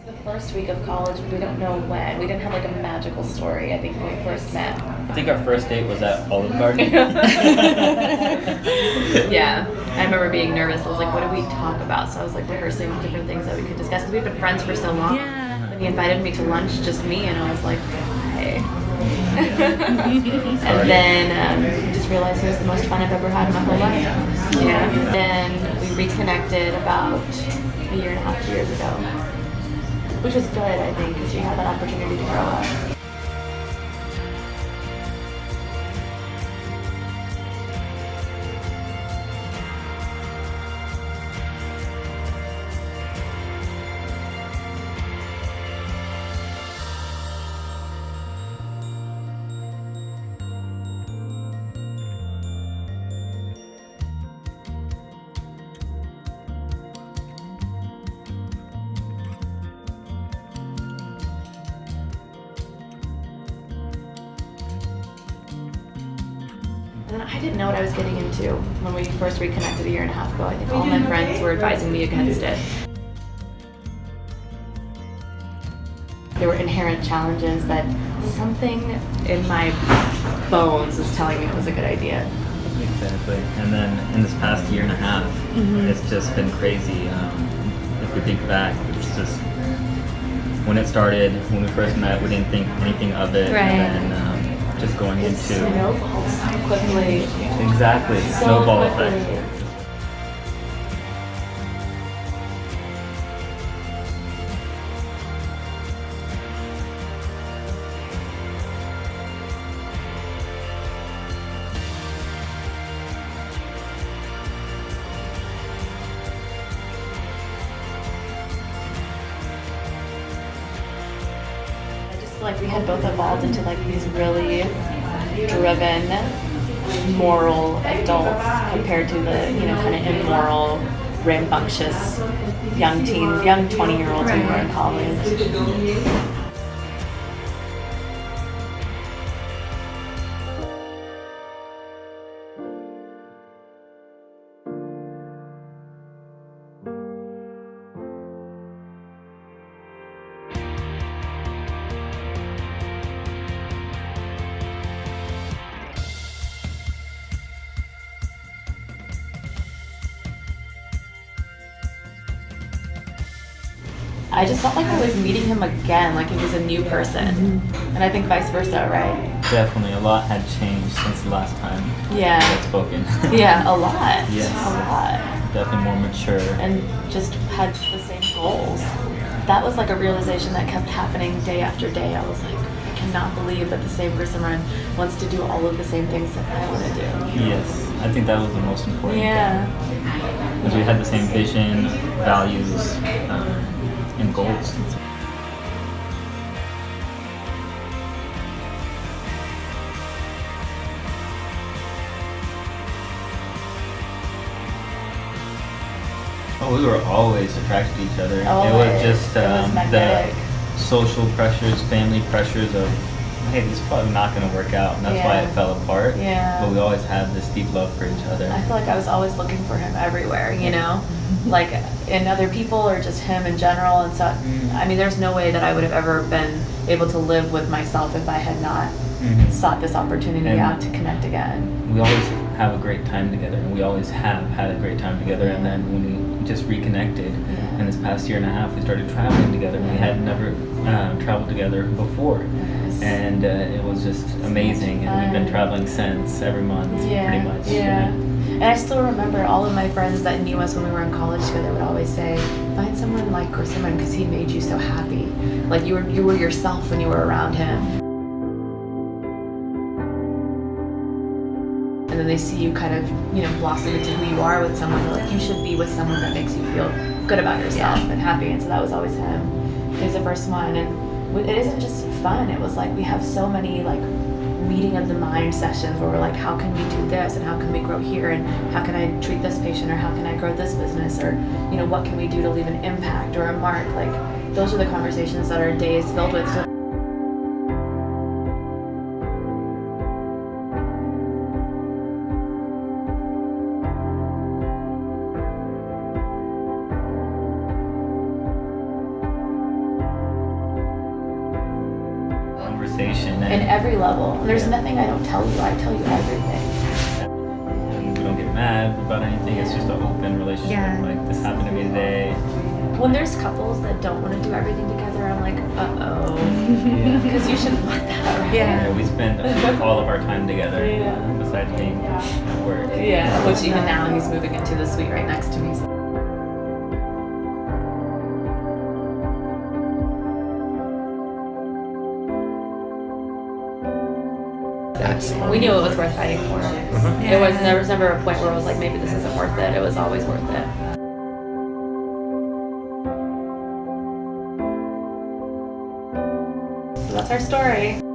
The first week of college, we don't know when. We didn't have like a magical story, I think, when we first met. I think our first date was at Olive Garden. Yeah, I remember being nervous. I was like, what do we talk about? So I was like rehearsing different things that we could discuss because we've been friends for so long. Yeah. And he invited me to lunch, just me, and I was like, hey. And then just realized it was the most fun I've ever had in my whole life. Yeah. Then we reconnected about a year and a half, 2 years ago, which was good, I think, because we had that opportunity to grow up. And I didn't know what I was getting into when we first reconnected a year and a half ago. I think all my friends were advising me against it. There were inherent challenges, but something in my bones was telling me it was a good idea. Exactly. And then in this past year and a half, it's just been crazy. If we think back, it's just when it started, when we first met, we didn't think anything of it. Right. And then just going It into snowballed so quickly. exactly So snowball quickly. effect. I just feel like we had both evolved into like these really driven, moral adults compared to the, kind of immoral, rambunctious young 20-year-olds who were in college. I just felt like I was meeting him again, like he was a new person. And I think vice versa, right? Definitely, a lot had changed since the last time we Yeah. had spoken. Yeah, a lot. Yes. A lot. Definitely more mature. And just had the same goals. That was like a realization that kept happening day after day. I was like, I cannot believe that the same Gursimrans wants to do all of the same things that I want to do. Yes, I think that was the most important Yeah. thing. Because we had the same vision, values, and goals. Oh, we were always attracted to each other. It Always. was just It was the magnetic. social pressures, family pressures of, hey, this is probably not going to work out, and that's why Yeah. it fell apart. Yeah. But we always had this deep love for each other. I feel like I was always looking for him everywhere, like in other people or just him in general. And so, I mean, there's no way that I would have ever been able to live with myself if I had not sought this opportunity And- out to connect again. We always have a great time together, and we always have had a great time together. And then when we just reconnected, Yeah. in this past year and a half, we started traveling together. We had never traveled together before, Yes. and it was just amazing. And we've been fun. traveling since every month, pretty much. Yeah. And I still remember all of my friends that knew us when we were in college together would always say, find someone like Gursimran because he made you so happy. Like you were yourself when you were around him. And then they see you kind of, blossom into who you are with someone. They're like, you should be with someone that makes you feel good about yourself and happy. And so that was always him. He was the first one. And it isn't just fun. It was like we have so many like meeting of the mind sessions where we're like, how can we do this and how can we grow here and how can I treat this patient or how can I grow this business or what can we do to leave an impact or a mark. Like those are the conversations that our day is filled with. So communication in every level. And there's Yeah. nothing I don't tell you. I tell you everything. and we don't get mad about anything. It's just an open relationship. Yeah. Like, this happened to me today. When there's couples that don't want to do everything together, I'm like, uh-oh. Yeah. Because you shouldn't want that, right? Yeah. We spend all of our time together. Yeah. Besides being at work. Yeah, which even now he's moving into the suite right next to me. So. We knew it was worth fighting for. There was never a point where it was like, maybe this isn't worth it. It was always worth it. So that's our story.